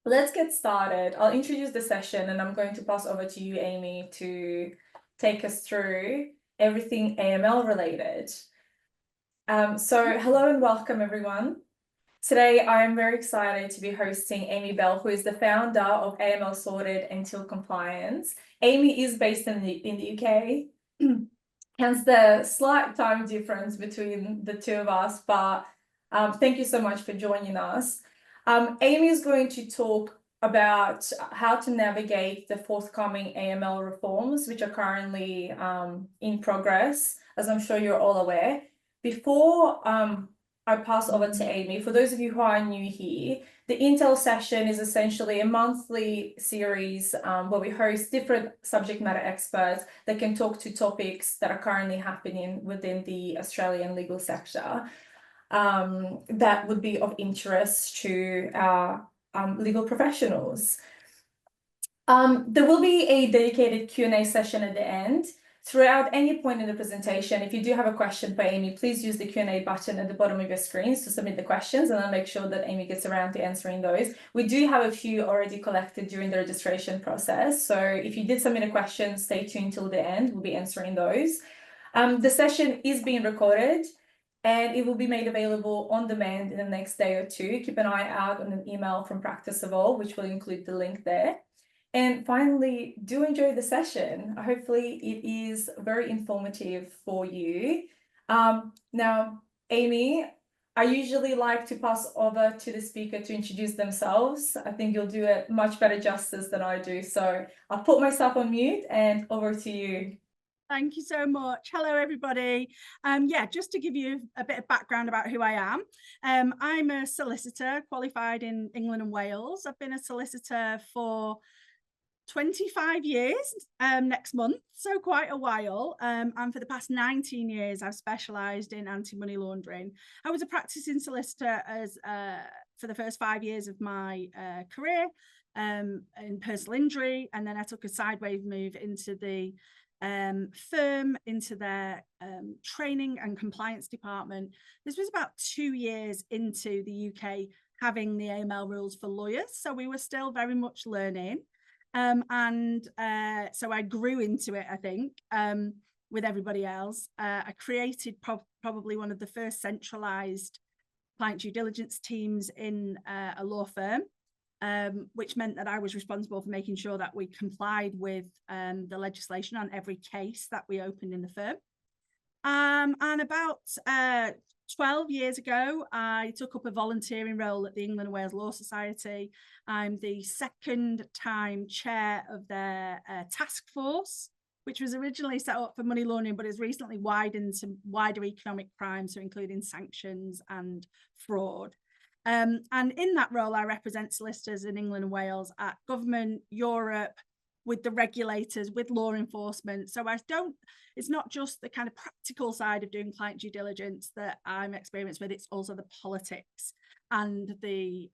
Let's get started. I'll introduce the session and I'm going to pass over to you, Amy, to take us through everything AML related. Hello and welcome, everyone. Today, I am very excited to be hosting Amy Bell, who is the founder of AML Sorted Until Compliance. Amy is based in the UK, hence the slight time difference between the two of us, but thank you so much for joining us. Amy is going to talk about how to navigate the forthcoming AML reforms, which are currently in progress, as I'm sure you're all aware. Before I pass over to Amy, for those of you who are new here, the Intel session is essentially a monthly series where we host different subject matter experts that can talk to topics that are currently happening within the Australian legal sector that would be of interest to our legal professionals. There will be a dedicated Q&A session at the end. Throughout any point in the presentation, if you do have a question for Amy, please use the Q&A button at the bottom of your screens to submit the questions, and I'll make sure that Amy gets around to answering those. We do have a few already collected during the registration process, so if you did submit a question, stay tuned till the end. We'll be answering those. The session is being recorded, and it will be made available on demand in the next day or two. Keep an eye out on an email from Practice of All, which will include the link there. And finally, do enjoy the session. Hopefully it is very informative for you. Now, Amy, I usually like to pass over to the speaker to introduce themselves. I think you'll do it much better justice than I do. So I'll put myself on mute and over to you. Thank you so much. Hello, everybody. Just to give you a bit of background about who I am. I'm a solicitor qualified in England and Wales. I've been a solicitor for 25 years next month, so quite a while. And for the past 19 years, I've specialised in anti-money laundering. I was a practicing solicitor for the first 5 years of my career in personal injury, and then I took a sideways move into the firm, into their training and compliance department. This was about 2 years into the UK having the AML rules for lawyers, so we were still very much learning. So I grew into it, I think, with everybody else. I created probably one of the first centralized client due diligence teams in a law firm, which meant that I was responsible for making sure that we complied with the legislation on every case that we opened in the firm. And about 12 years ago, I took up a volunteering role at the England and Wales Law Society. I'm the second time chair of their task force, which was originally set up for money laundering, but has recently widened to wider economic crime, so including sanctions and fraud. And in that role, I represent solicitors in England and Wales at government, Europe, with the regulators, with law enforcement. So it's not just the kind of practical side of doing client due diligence that I'm experienced with, it's also the politics and the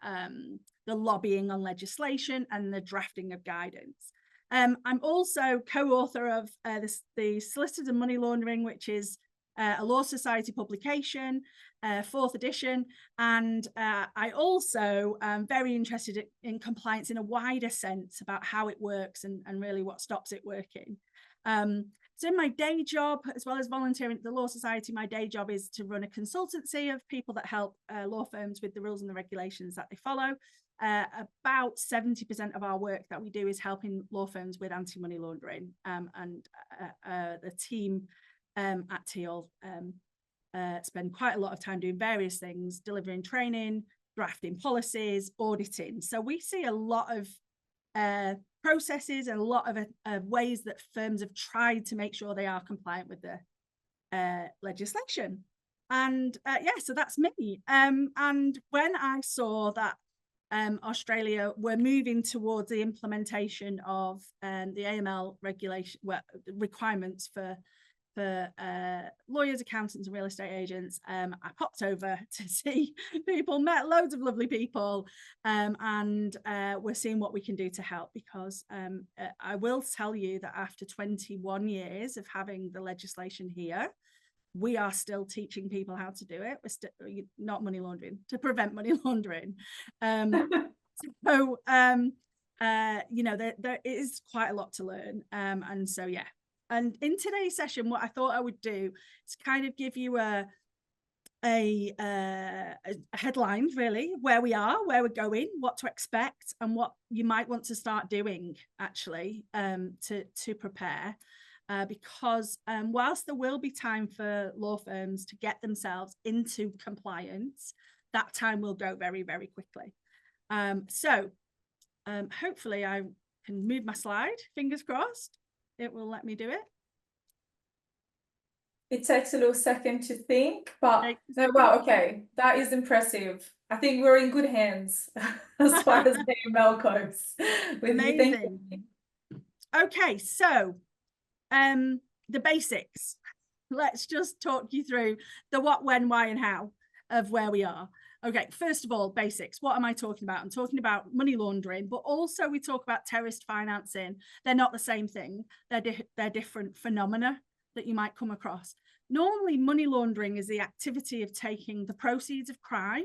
lobbying on legislation and the drafting of guidance. I'm also co-author of the Solicitors and Money Laundering, which is a Law Society publication, 4th edition. And I also am very interested in compliance in a wider sense about how it works and really what stops it working. So in my day job, as well as volunteering at the Law Society, my day job is to run a consultancy of people that help law firms with the rules and the regulations that they follow. About 70% of our work that we do is helping law firms with anti-money laundering, and the team at Teal spend quite a lot of time doing various things, delivering training, drafting policies, auditing. So we see a lot of processes and a lot of ways that firms have tried to make sure they are compliant with the legislation. And so that's me. And when I saw that Australia were moving towards the implementation of the AML regulation requirements for lawyers, accountants, and real estate agents, I popped over to see people, met loads of lovely people, and we're seeing what we can do to help, because I will tell you that after 21 years of having the legislation here, we are still teaching people how to do it. We're still not money laundering, to prevent money laundering. So, you know, there is quite a lot to learn. And so, yeah. And in today's session, what I thought I would do is kind of give you a headline, really, where we are, where we're going, what to expect, and what you might want to start doing, actually, to prepare. Because whilst there will be time for law firms to get themselves into compliance, that time will go very, very quickly. So hopefully I can move my slide, fingers crossed. It will let me do it. It takes a little second to think, but no, wow, okay, that is impressive. I think we're in good hands as far as AML goes. With you. Thank you. Okay, so the basics. Let's just talk you through the what, when, why, and how of where we are. Okay, first of all, basics. What am I talking about? I'm talking about money laundering, but also we talk about terrorist financing. They're not the same thing. They're different phenomena that you might come across. Normally, money laundering is the activity of taking the proceeds of crime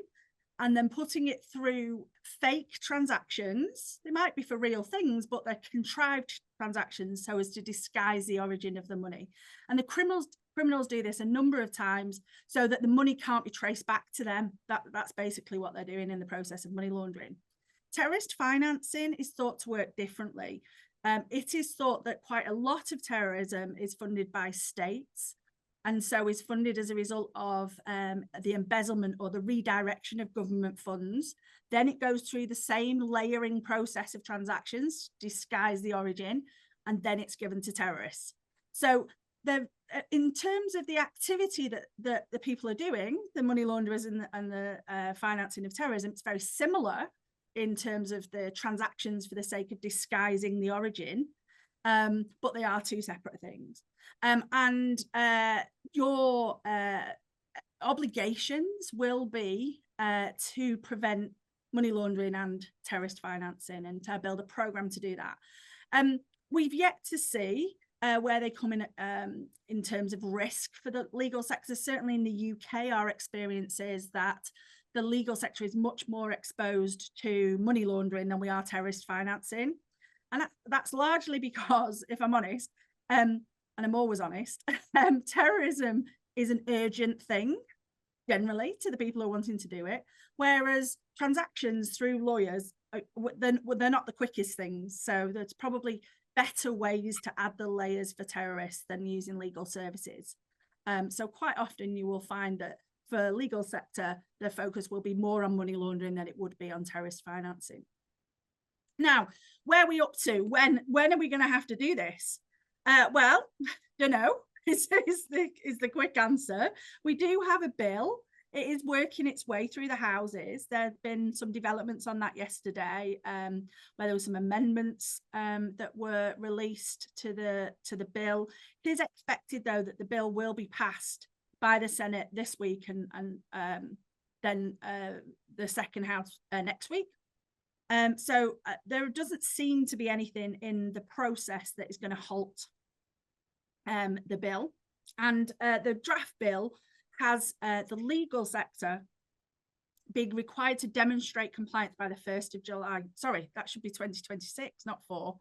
and then putting it through fake transactions. They might be for real things, but they're contrived transactions so as to disguise the origin of the money. And the criminals do this a number of times so that the money can't be traced back to them. That's basically what they're doing in the process of money laundering. Terrorist financing is thought to work differently. It is thought that quite a lot of terrorism is funded by states, and so is funded as a result of the embezzlement or the redirection of government funds. Then it goes through the same layering process of transactions, disguise the origin, and then it's given to terrorists. So in terms of the activity that the people are doing, the money launderers and the financing of terrorism, it's very similar in terms of the transactions for the sake of disguising the origin, but they are two separate things. And your obligations will be to prevent money laundering and terrorist financing, and to build a program to do that. We've yet to see where they come in terms of risk for the legal sector. Certainly in the UK, our experience is that the legal sector is much more exposed to money laundering than we are terrorist financing. And that's largely because, if I'm honest, and I'm always honest, terrorism is an urgent thing, generally, to the people who are wanting to do it, whereas transactions through lawyers, they're not the quickest things. So there's probably better ways to add the layers for terrorists than using legal services. So quite often you will find that for legal sector, the focus will be more on money laundering than it would be on terrorist financing. Now, where are we up to? When are we going to have to do this? Well, don't know, is the quick answer. We do have a bill. It is working its way through the houses. There have been some developments on that yesterday, where there were some amendments that were released to the bill. It is expected, though, that the bill will be passed by the Senate this week, and then the second house next week. So there doesn't seem to be anything in the process that is going to halt the bill. And the draft bill has the legal sector being required to demonstrate compliance by the 1st of July. Sorry, that should be 2026, not 4.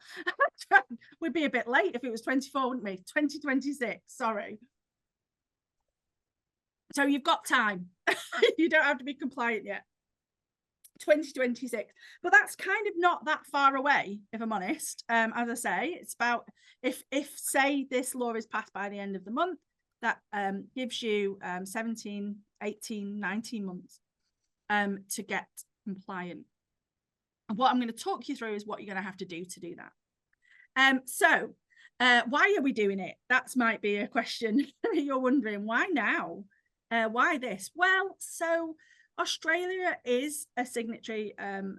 We'd be a bit late if it was 24, wouldn't we? 2026, sorry. So you've got time. You don't have to be compliant yet. 2026, but that's kind of not that far away, if I'm honest. As I say, it's about, if say this law is passed by the end of the month, that gives you 17, 18, 19 months to get compliant. And what I'm going to talk you through is what you're going to have to do that. So why are we doing it? That might be a question you're wondering. Why now? Why this? Well, so Australia is a signatory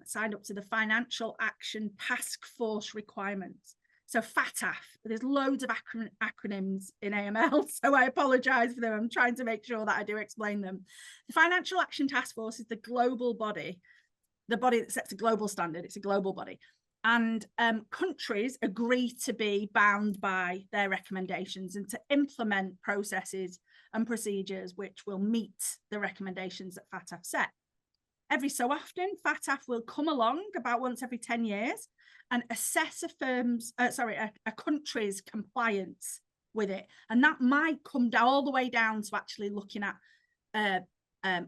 signed up to the Financial Action Task Force requirements. So FATF, there's loads of acronyms in AML, so I apologise for them. I'm trying to make sure that I do explain them. The Financial Action Task Force is the global body, the body that sets a global standard. It's a global body. And countries agree to be bound by their recommendations and to implement processes and procedures which will meet the recommendations that FATF set. every so often, FATF will come along about once every 10 years and assess a country's compliance with it. And that might come down all the way down to actually looking at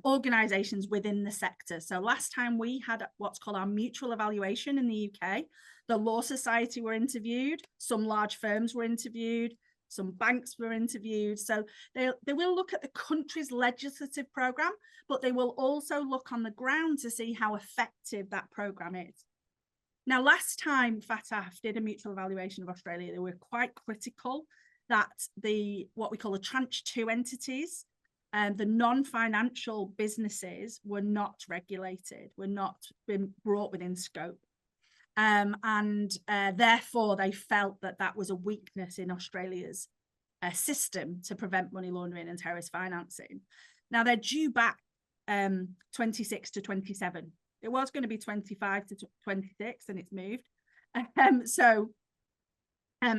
organisations within the sector. So last time we had what's called our mutual evaluation in the UK. The Law Society were interviewed, some large firms were interviewed, some banks were interviewed. So they will look at the country's legislative programme, but they will also look on the ground to see how effective that programme is. Now, last time FATF did a mutual evaluation of Australia, they were quite critical that what we call the tranche 2 entities, the non-financial businesses were not regulated, were not been brought within scope. And therefore, they felt that that was a weakness in Australia's system to prevent money laundering and terrorist financing. Now, they're due back 26 to 27. It was going to be 25 to 26, and it's moved.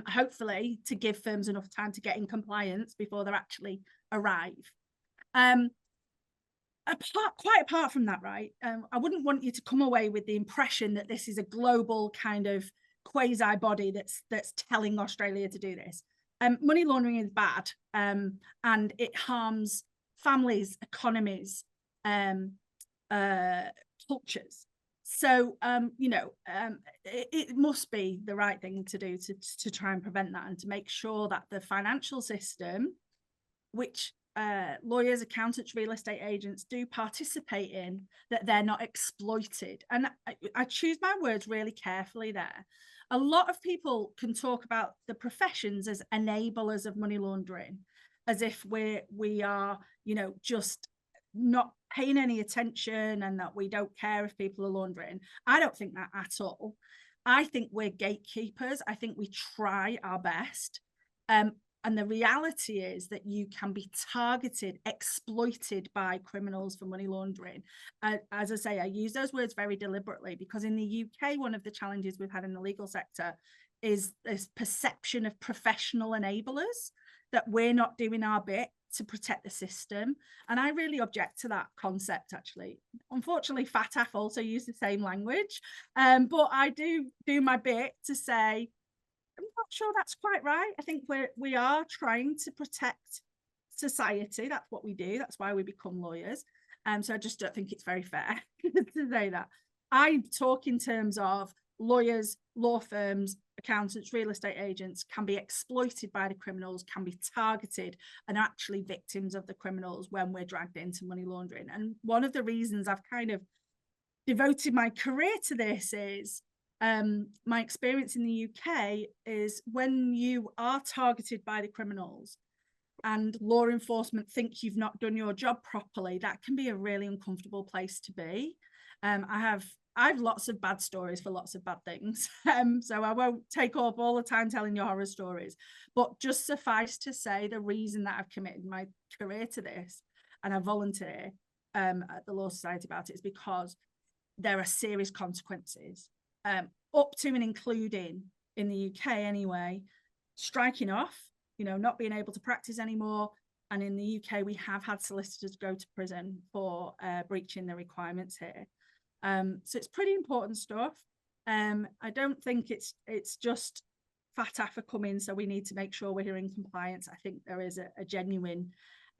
Hopefully, to give firms enough time to get in compliance before they actually arrive. Quite apart from that, right, I wouldn't want you to come away with the impression that this is a global kind of quasi body that's telling Australia to do this. Money laundering is bad, and it harms families, economies, cultures. So it must be the right thing to do to try and prevent that, and to make sure that the financial system, which lawyers, accountants, real estate agents do participate in, that they're not exploited. And I choose my words really carefully there. A lot of people can talk about the professions as enablers of money laundering, as if we are, just not paying any attention and that we don't care if people are laundering. I don't think that at all. I think we're gatekeepers. I think we try our best. And the reality is that you can be targeted, exploited by criminals for money laundering. As I say, I use those words very deliberately because in the UK, one of the challenges we've had in the legal sector is this perception of professional enablers, that we're not doing our bit to protect the system. And I really object to that concept, actually. Unfortunately, FATF also use the same language, but I do my bit to say, I'm not sure that's quite right. I think we are trying to protect society. That's what we do. That's why we become lawyers. So I just don't think it's very fair to say that. I talk in terms of lawyers, law firms, accountants, real estate agents can be exploited by the criminals, can be targeted, and actually victims of the criminals when we're dragged into money laundering. And one of the reasons I've kind of devoted my career to this is my experience in the UK is when you are targeted by the criminals and law enforcement think you've not done your job properly, that can be a really uncomfortable place to be. I have lots of bad stories for lots of bad things. So I won't take up all the time telling you horror stories, but just suffice to say, the reason that I've committed my career to this and I volunteer at the Law Society about it is because there are serious consequences, up to and including, in the UK anyway, striking off, not being able to practice anymore. And in the UK, we have had solicitors go to prison for breaching the requirements here. So it's pretty important stuff. I don't think it's just FATF coming, so we need to make sure we're in compliance. I think there is a genuine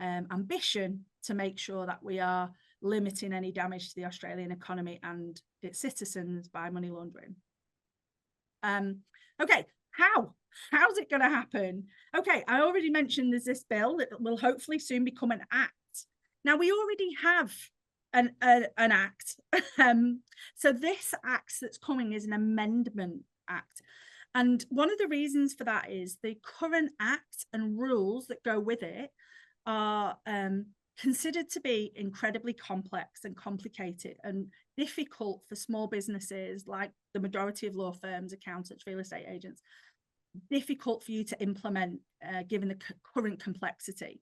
ambition to make sure that we are limiting any damage to the Australian economy and its citizens by money laundering. Okay, how's it going to happen? Okay, I already mentioned there's this bill that will hopefully soon become an act. Now, we already have an act. So this act that's coming is an amendment act. And one of the reasons for that is the current act and rules that go with it are considered to be incredibly complex and complicated and difficult for small businesses like the majority of law firms, accountants, real estate agents, difficult for you to implement given the current complexity.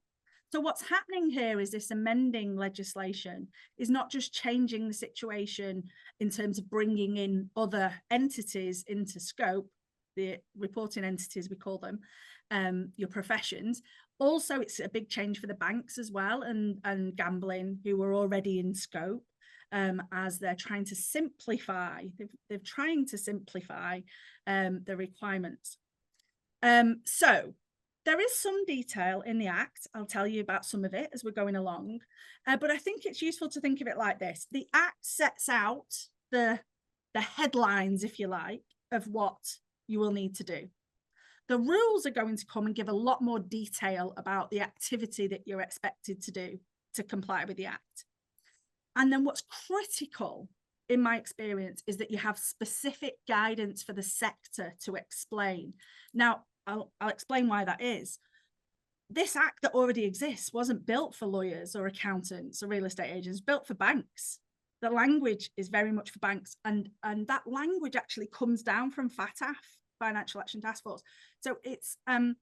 So what's happening here is this amending legislation is not just changing the situation in terms of bringing in other entities into scope, the reporting entities we call them, your professions. Also, it's a big change for the banks as well and gambling, who were already in scope. as they're trying to simplify, they're trying to simplify the requirements. So there is some detail in the Act. I'll tell you about some of it as we're going along, but I think it's useful to think of it like this. The Act sets out the headlines, if you like, of what you will need to do. The rules are going to come and give a lot more detail about the activity that you're expected to do to comply with the Act. And then what's critical, in my experience, is that you have specific guidance for the sector to explain. Now, I'll explain why that is. This Act that already exists wasn't built for lawyers or accountants or real estate agents, built for banks. The language is very much for banks, and that language actually comes down from FATF, Financial Action Task Force. So it's kind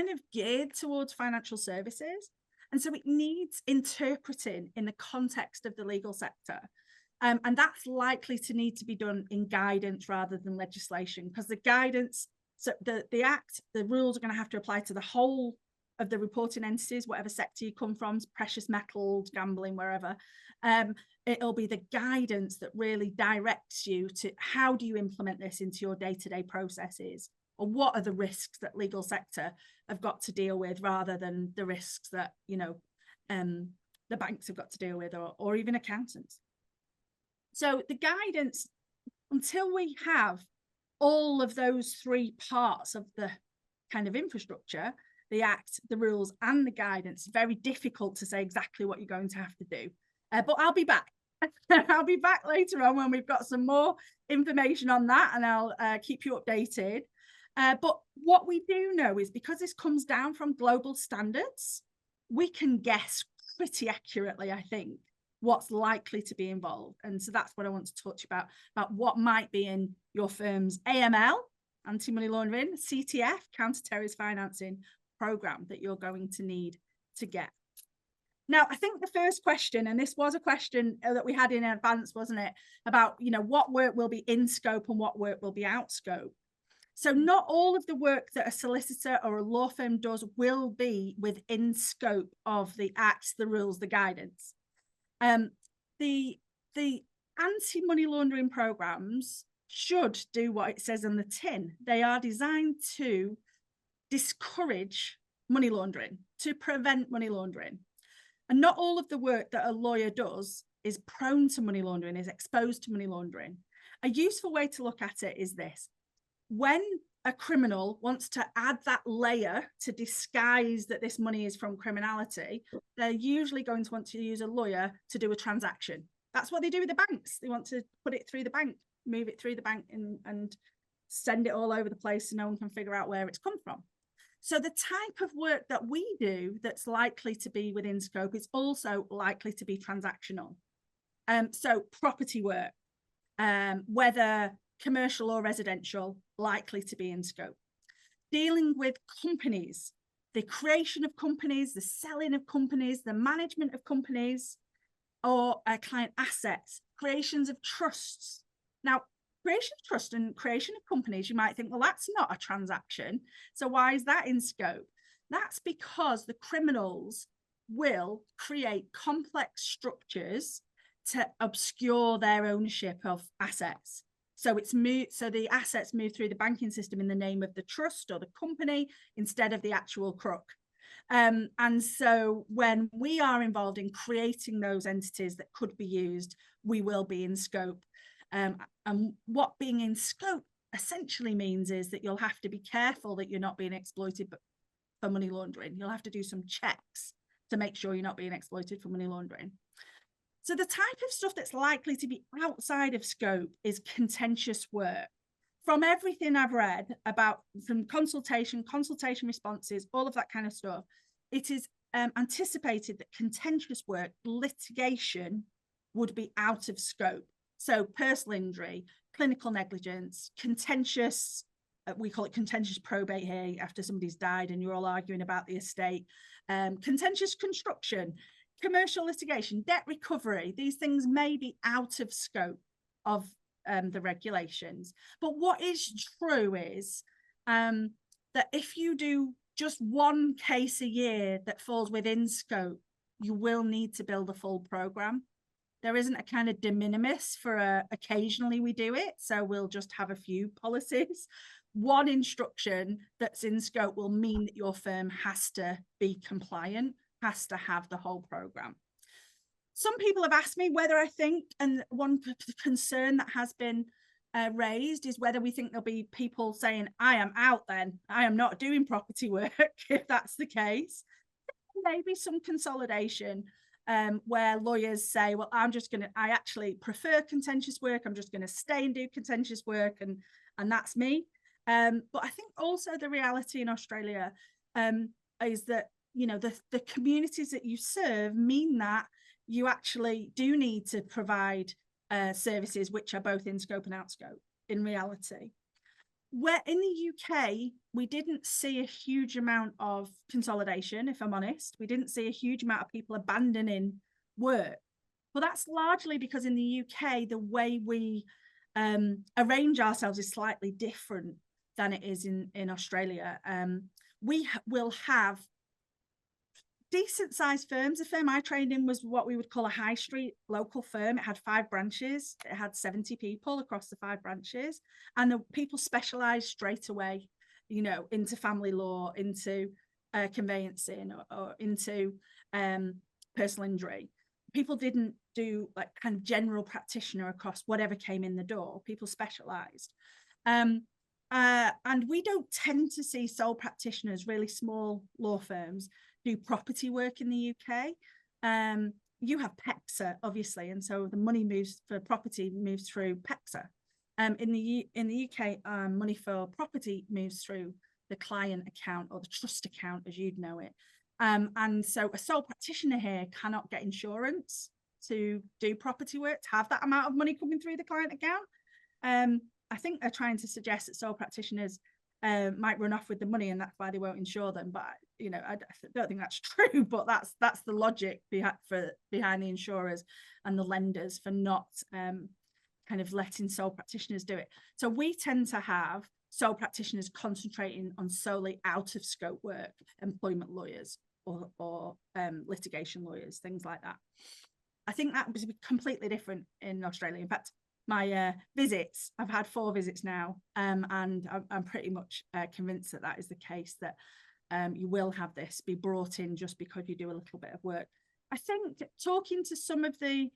of geared towards financial services, and so it needs interpreting in the context of the legal sector, and that's likely to need to be done in guidance rather than legislation, because the guidance, so the Act, the rules are going to have to apply to the whole of the reporting entities, whatever sector you come from, precious metals, gambling, wherever. It'll be the guidance that really directs you to how do you implement this into your day-to-day processes, or what are the risks that legal sector have got to deal with, rather than the risks that, you know, the banks have got to deal with, or even accountants. So the guidance, until we have all of those three parts of the kind of infrastructure, the Act, the rules, and the guidance, very difficult to say exactly what you're going to have to do. But I'll be back. I'll be back later on when we've got some more information on that, and I'll keep you updated. But what we do know is, because this comes down from global standards, we can guess pretty accurately, I think, what's likely to be involved. And so that's what I want to talk to you about what might be in your firm's AML, anti-money laundering, CTF, counter-terrorism financing program that you're going to need to get. Now, I think the first question, and this was a question that we had in advance, wasn't it, about, you know, what work will be in scope and what work will be out scope. So not all of the work that a solicitor or a law firm does will be within scope of the Act, the rules, the guidance. The anti-money laundering programs should do what it says on the tin. They are designed to discourage money laundering, to prevent money laundering. And not all of the work that a lawyer does is prone to money laundering, is exposed to money laundering. A useful way to look at it is this. When a criminal wants to add that layer to disguise that this money is from criminality, they're usually going to want to use a lawyer to do a transaction. That's what they do with the banks. They want to put it through the bank, move it through the bank, and send it all over the place so no one can figure out where it's come from. So the type of work that we do that's likely to be within scope is also likely to be transactional. So property work, whether commercial or residential, likely to be in scope. Dealing with companies, the creation of companies, the selling of companies, the management of companies, or client assets, creations of trusts. Now, creation of trust and creation of companies, you might think, well, that's not a transaction. So why is that in scope? That's because the criminals will create complex structures to obscure their ownership of assets. So so the assets move through the banking system in the name of the trust or the company instead of the actual crook. And so when we are involved in creating those entities that could be used, we will be in scope. And what being in scope essentially means is that you'll have to be careful that you're not being exploited for money laundering. You'll have to do some checks to make sure you're not being exploited for money laundering. So the type of stuff that's likely to be outside of scope is contentious work. From everything I've read about, from consultation responses, all of that kind of stuff, it is anticipated that contentious work, litigation, would be out of scope. So personal injury, clinical negligence, contentious, we call it contentious probate here after somebody's died and you're all arguing about the estate, contentious construction, commercial litigation, debt recovery, these things may be out of scope of the regulations. But what is true is that if you do just one case a year that falls within scope, you will need to build a full program. There isn't a kind of de minimis for occasionally we do it. So we'll just have a few policies. One instruction that's in scope will mean that your firm has to be compliant, has to have the whole program. Some people have asked me whether I think, and one concern that has been raised is whether we think there'll be people saying, I am out then, I am not doing property work, if that's the case. Maybe some consolidation where lawyers say, well, I actually prefer contentious work, I'm just going to stay and do contentious work, and that's me. But I think also the reality in Australia is that, you know, the communities that you serve mean that you actually do need to provide services which are both in scope and out scope in reality. Where in the UK, we didn't see a huge amount of consolidation, if I'm honest. We didn't see a huge amount of people abandoning work. Well, that's largely because in the UK, the way we arrange ourselves is slightly different than it is in Australia. We will have decent sized firms. The firm I trained in was what we would call a high street local firm. It had 5 branches. It had 70 people across the 5 branches. And the people specialized straight away, you know, into family law, into conveyancing or into personal injury. People didn't do like kind of general practitioner across whatever came in the door. People specialized. And we don't tend to see sole practitioners, really small law firms, do property work in the UK. You have PEXA, obviously, and so the money moves for property moves through PEXA. In the UK, money for property moves through the client account or the trust account, as you'd know it. And so a sole practitioner here cannot get insurance to do property work, to have that amount of money coming through the client account. I think they're trying to suggest that sole practitioners might run off with the money and that's why they won't insure them. But, you know, I don't think that's true, but that's the logic behind the insurers and the lenders for not kind of letting sole practitioners do it. So we tend to have sole practitioners concentrating on solely out of scope work, employment lawyers or litigation lawyers, things like that. I think that was completely different in Australia. In fact, my visits, I've had 4 visits now, and I'm pretty much convinced that that is the case, that you will have this be brought in just because you do a little bit of work. I think talking to some of the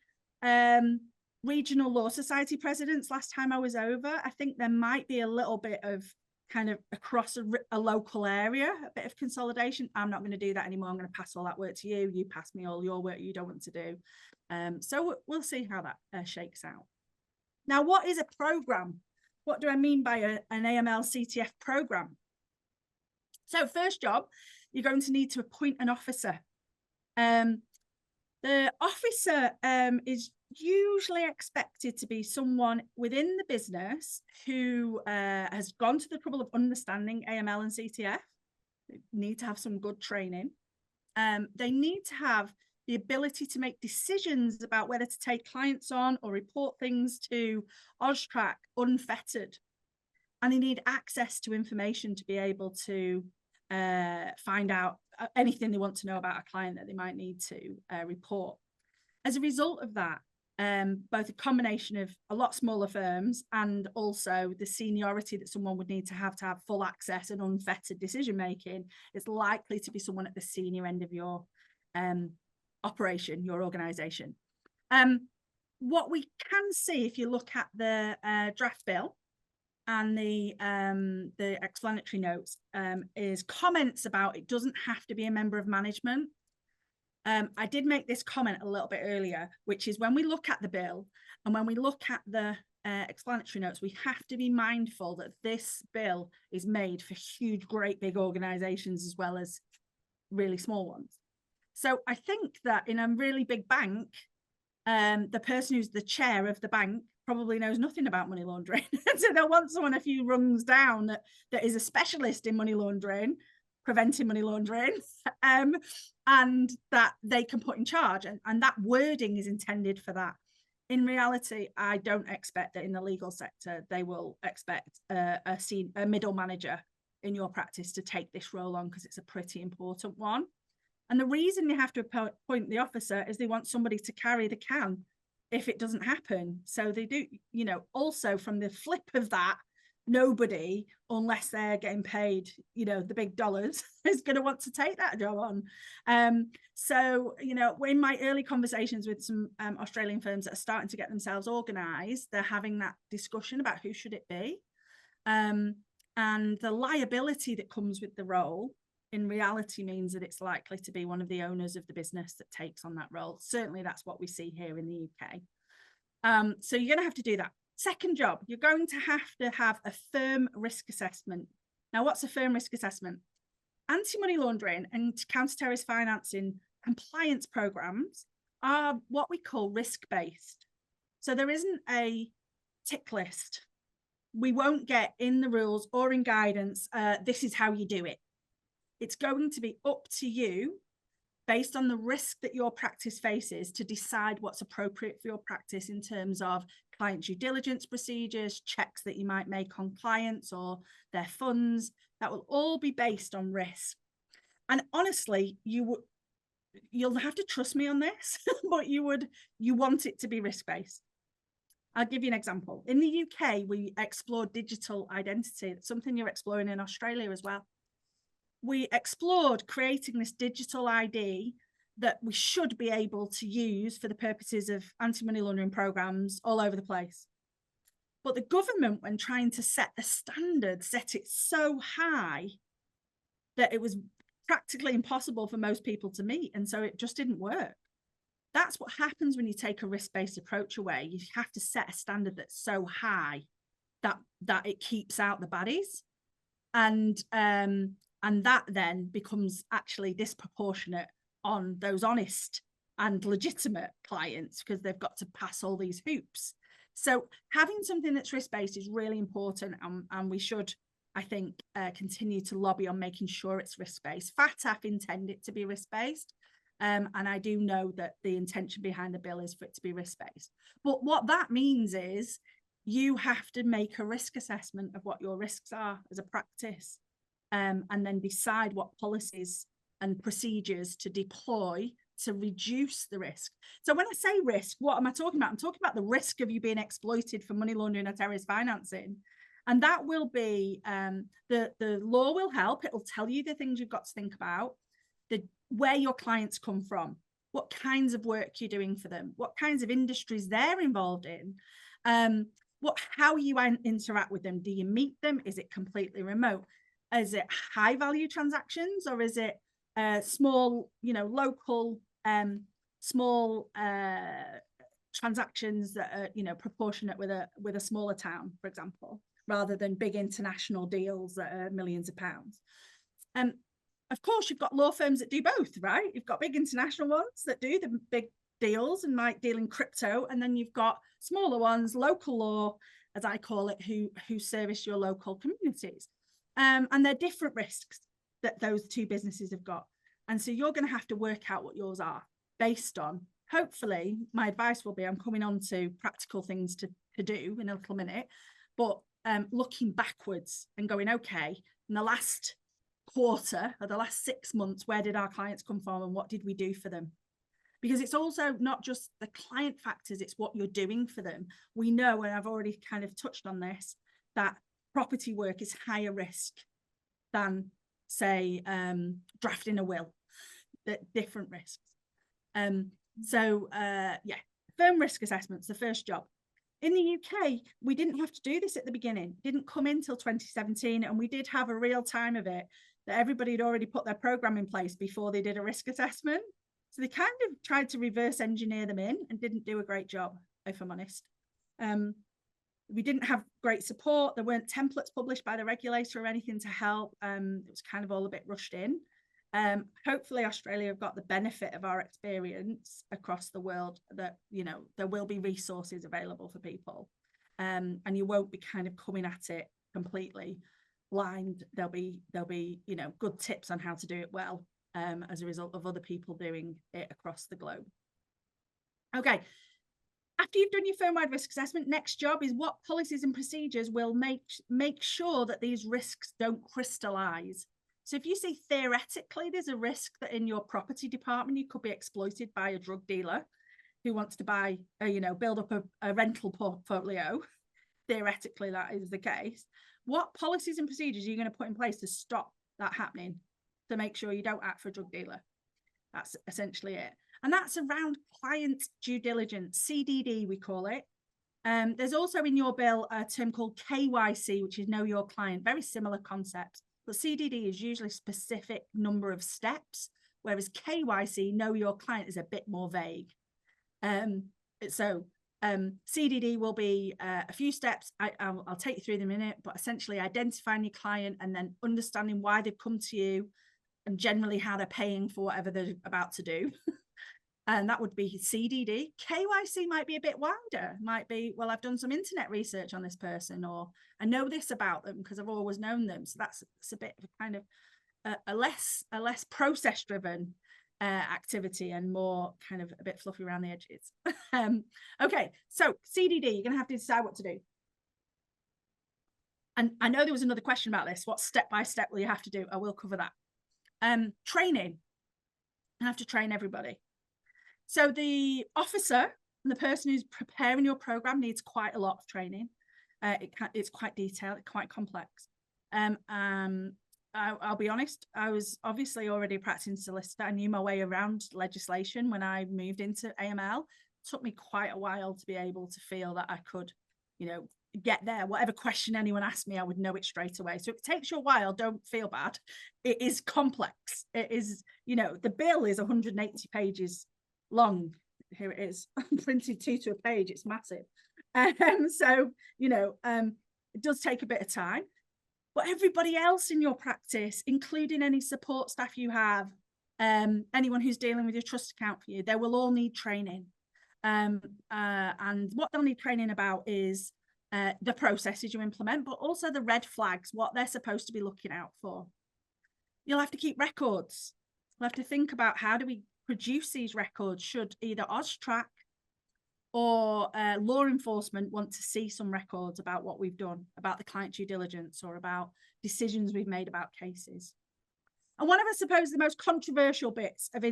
regional law society presidents last time I was over, I think there might be a little bit of kind of across a local area, a bit of consolidation. I'm not going to do that anymore. I'm going to pass all that work to you. You pass me all your work you don't want to do. So we'll see how that shakes out. Now, what is a program? What do I mean by an AML CTF program? So first job, you're going to need to appoint an officer. The officer is usually expected to be someone within the business who has gone to the trouble of understanding AML and CTF. They need to have some good training. They need to have the ability to make decisions about whether to take clients on or report things to AUSTRAC unfettered. And they need access to information to be able to find out anything they want to know about a client that they might need to report. As a result of that, both a combination of a lot smaller firms and also the seniority that someone would need to have full access and unfettered decision making is likely to be someone at the senior end of your operation, your organization. What we can see if you look at the draft bill and the explanatory notes is comments about it doesn't have to be a member of management. I did make this comment a little bit earlier, which is when we look at the bill and when we look at the explanatory notes, we have to be mindful that this bill is made for huge, great big organizations as well as really small ones. So I think that in a really big bank, the person who's the chair of the bank probably knows nothing about money laundering. So they'll want someone a few rungs down that is a specialist in money laundering, preventing money laundering, and that they can put in charge. And that wording is intended for that. In reality, I don't expect that in the legal sector, they will expect a middle manager in your practice to take this role on because it's a pretty important one. And the reason you have to appoint the officer is they want somebody to carry the can if it doesn't happen. So they do, you know, also from the flip of that, nobody, unless they're getting paid, you know, the big dollars, is going to want to take that job on. So, you know, in my early conversations with some Australian firms that are starting to get themselves organized, they're having that discussion about who should it be. And the liability that comes with the role in reality means that it's likely to be one of the owners of the business that takes on that role. Certainly that's what we see here in the UK. So you're going to have to do that. Second job, you're going to have a firm risk assessment. Now, what's a firm risk assessment? Anti-money laundering and counter-terrorist financing compliance programs are what we call risk-based. So there isn't a tick list. We won't get in the rules or in guidance, this is how you do it. It's going to be up to you, based on the risk that your practice faces, to decide what's appropriate for your practice in terms of client due diligence procedures, checks that you might make on clients or their funds. That will all be based on risk. And honestly, you'll have to trust me on this, but you want it to be risk-based. I'll give you an example. In the UK, we explored digital identity. It's something you're exploring in Australia as well. We explored creating this digital ID that we should be able to use for the purposes of anti-money laundering programs all over the place. But the government, when trying to set the standard, set it so high that it was practically impossible for most people to meet. And so it just didn't work. That's what happens when you take a risk-based approach away. You have to set a standard that's so high that it keeps out the baddies. And that then becomes actually disproportionate on those honest and legitimate clients, because they've got to pass all these hoops. So having something that's risk-based is really important, and we should, I think, continue to lobby on making sure it's risk-based. FATF intend it to be risk-based, and I do know that the intention behind the bill is for it to be risk-based. But what that means is you have to make a risk assessment of what your risks are as a practice, and then decide what policies and procedures to deploy to reduce the risk. So when I say risk, what am I talking about? I'm talking about the risk of you being exploited for money laundering or terrorist financing. And that will be, the law will help. It will tell you the things you've got to think about, where your clients come from, what kinds of work you're doing for them, what kinds of industries they're involved in, how you interact with them. Do you meet them? Is it completely remote? Is it high value transactions, or is it small, local, small transactions that are, proportionate with a smaller town, for example, rather than big international deals that are millions of pounds? Of course, you've got law firms that do both, right? You've got big international ones that do the big deals and might deal in crypto, and then you've got smaller ones, local law, as I call it, who service your local communities. And they're different risks that those two businesses have got. And so you're going to have to work out what yours are based on, hopefully, my advice will be, I'm coming on to practical things to do in a little minute, but looking backwards and going, okay, in the last quarter or the last 6 months, where did our clients come from and what did we do for them? Because it's also not just the client factors, it's what you're doing for them. We know, and I've already kind of touched on this, that property work is higher risk than, say, drafting a will, different risks. Firm risk assessments, the first job. In the UK, we didn't have to do this at the beginning. It didn't come in till 2017, and we did have a real time of it that everybody had already put their program in place before they did a risk assessment. So they kind of tried to reverse engineer them in and didn't do a great job, if I'm honest. We didn't have great support. There weren't templates published by the regulator or anything to help. It was kind of all a bit rushed in. Hopefully Australia have got the benefit of our experience across the world, that, there will be resources available for people, and you won't be kind of coming at it completely blind. There'll be, good tips on how to do it well, as a result of other people doing it across the globe. Okay. After you've done your firm-wide risk assessment, next job is what policies and procedures will make sure that these risks don't crystallize. So if you see theoretically there's a risk that in your property department you could be exploited by a drug dealer, who wants to buy, build up a rental portfolio, theoretically that is the case, what policies and procedures are you going to put in place to stop that happening, to make sure you don't act for a drug dealer? That's essentially it. And that's around client due diligence, CDD we call it. There's also in your bill a term called KYC, which is know your client, very similar concepts, but CDD is usually a specific number of steps, whereas KYC, know your client, is a bit more vague. CDD will be a few steps. I'll take you through them in a minute, but essentially identifying your client and then understanding why they've come to you and generally how they're paying for whatever they're about to do. And that would be CDD. KYC might be a bit wider. Might be, well, I've done some internet research on this person, or I know this about them because I've always known them. So that's a bit of a kind of a less process driven activity and more kind of a bit fluffy around the edges. Okay, so CDD, you're going to have to decide what to do. And I know there was another question about this. What step by step will you have to do? I will cover that. Training. I have to train everybody. So the officer and the person who's preparing your program needs quite a lot of training. It's quite detailed, quite complex. I'll be honest, I was obviously already a practicing solicitor. I knew my way around legislation when I moved into AML. It took me quite a while to be able to feel that I could, get there. Whatever question anyone asked me, I would know it straight away. So if it takes you a while, don't feel bad. It is complex. It is, the bill is 180 pages long. Here it is, printed 2 to a page. It's massive. So, it does take a bit of time. But everybody else in your practice, including any support staff you have, anyone who's dealing with your trust account for you, they will all need training. And what they'll need training about is the processes you implement, but also the red flags, what they're supposed to be looking out for. You'll have to keep records. You'll have to think about, how do we produce these records? Should either AUSTRAC or law enforcement want to see some records about what we've done, about the client due diligence, or about decisions we've made about cases. And one of, I suppose, the most controversial bits of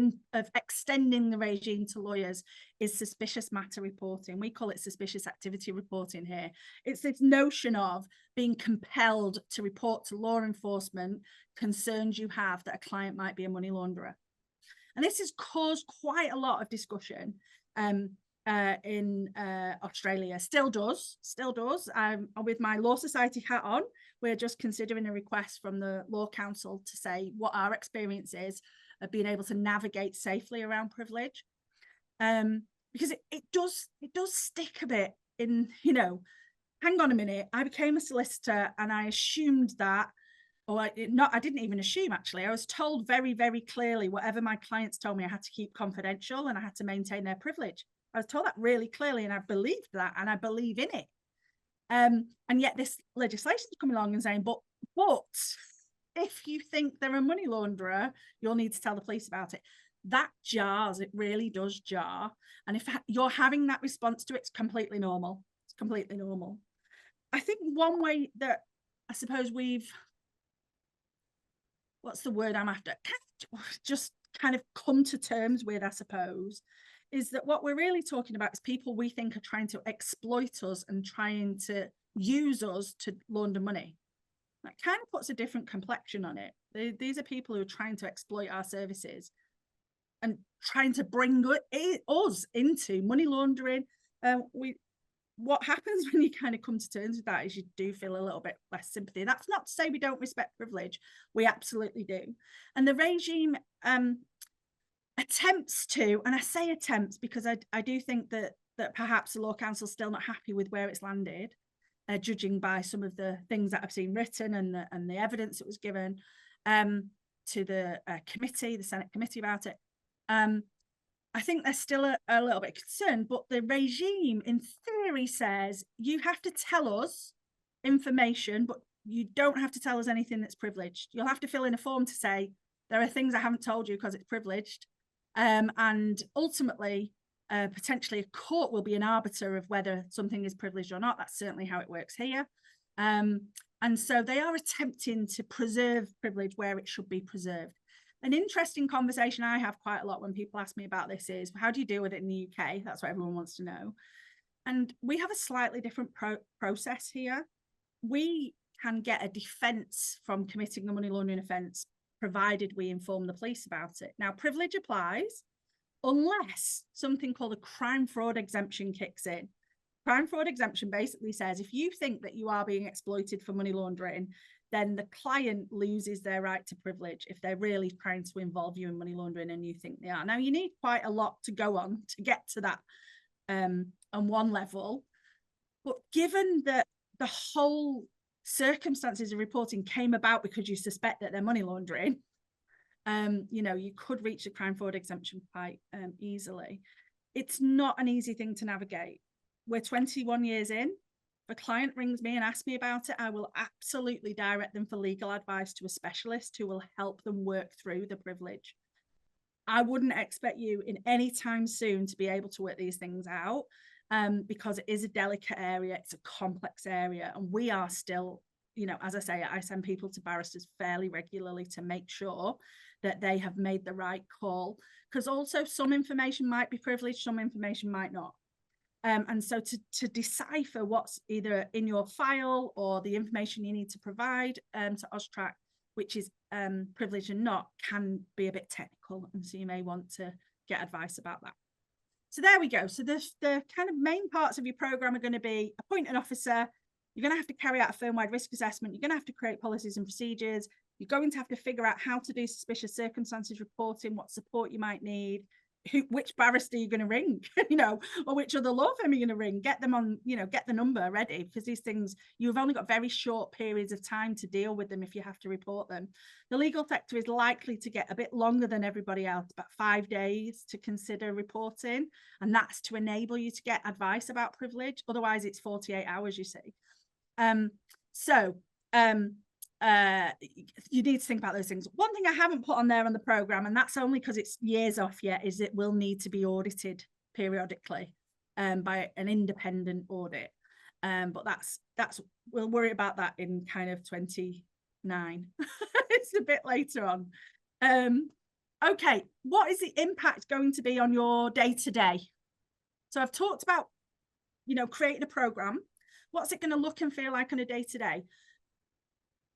extending the regime to lawyers is suspicious matter reporting. We call it suspicious activity reporting here. It's this notion of being compelled to report to law enforcement concerns you have that a client might be a money launderer. And this has caused quite a lot of discussion in Australia. Still does. With my Law Society hat on, we're just considering a request from the Law Council to say what our experience is of being able to navigate safely around privilege. Because it does stick a bit in, hang on a minute, I became a solicitor and I assumed that, or I didn't even assume, actually. I was told very, very clearly whatever my clients told me I had to keep confidential and I had to maintain their privilege. I was told that really clearly, and I believed that, and I believe in it. And yet this legislation is coming along and saying, but if you think they're a money launderer, you'll need to tell the police about it. That jars, it really does jar. And if you're having that response to it, it's completely normal. It's completely normal. I think one way that I suppose what's the word I'm after? Just kind of come to terms with, I suppose, is that what we're really talking about is people we think are trying to exploit us and trying to use us to launder money. That kind of puts a different complexion on it. These are people who are trying to exploit our services and trying to bring us into money laundering. What happens when you kind of come to terms with that is you do feel a little bit less sympathy. That's not to say we don't respect privilege. We absolutely do. And the regime attempts to, and I say attempts because I do think that perhaps the Law Council's still not happy with where it's landed, judging by some of the things that I've seen written and the evidence that was given to the committee, the Senate committee about it. I think they're still a little bit concerned, but the regime in theory says you have to tell us information, but you don't have to tell us anything that's privileged. You'll have to fill in a form to say, there are things I haven't told you because it's privileged. And ultimately, potentially a court will be an arbiter of whether something is privileged or not. That's certainly how it works here. And so they are attempting to preserve privilege where it should be preserved. An interesting conversation I have quite a lot when people ask me about this is, how do you deal with it in the UK? That's what everyone wants to know. And we have a slightly different process here. We can get a defence from committing a money laundering offence, provided we inform the police about it. Now, privilege applies unless something called a crime fraud exemption kicks in. Crime fraud exemption basically says if you think that you are being exploited for money laundering, then the client loses their right to privilege if they're really trying to involve you in money laundering and you think they are. Now, you need quite a lot to go on to get to that on one level. But given that the whole circumstances of reporting came about because you suspect that they're money laundering, you know, you could reach the crime fraud exemption quite easily. It's not an easy thing to navigate. We're 21 years in. If a client rings me and asks me about it, I will absolutely direct them for legal advice to a specialist who will help them work through the privilege. I wouldn't expect you in any time soon to be able to work these things out because it is a delicate area, it's a complex area, and we are still, you know, as I say, I send people to barristers fairly regularly to make sure that they have made the right call, because also some information might be privileged, some information might not. And so to decipher what's either in your file or the information you need to provide to AUSTRAC, which is privileged and not, can be a bit technical. And so you may want to get advice about that. So there we go. So the kind of main parts of your program are going to be appoint an officer. You're going to have to carry out a firm-wide risk assessment. You're going to have to create policies and procedures. You're going to have to figure out how to do suspicious circumstances reporting, what support you might need, which barrister you're going to ring, you know, or which other law firm you're going to ring, get them on, you know, get the number ready, because these things, you've only got very short periods of time to deal with them if you have to report them. The legal sector is likely to get a bit longer than everybody else, about 5 days to consider reporting. And that's to enable you to get advice about privilege. Otherwise it's 48 hours, you see. You need to think about those things. One thing I haven't put on there on the program, and that's only because it's years off yet, is it will need to be audited periodically by an independent audit. But that's we'll worry about that in kind of 29. It's a bit later on. Okay, what is the impact going to be on your day-to-day? So I've talked about, you know, creating a program. What's it going to look and feel like on a day-to-day?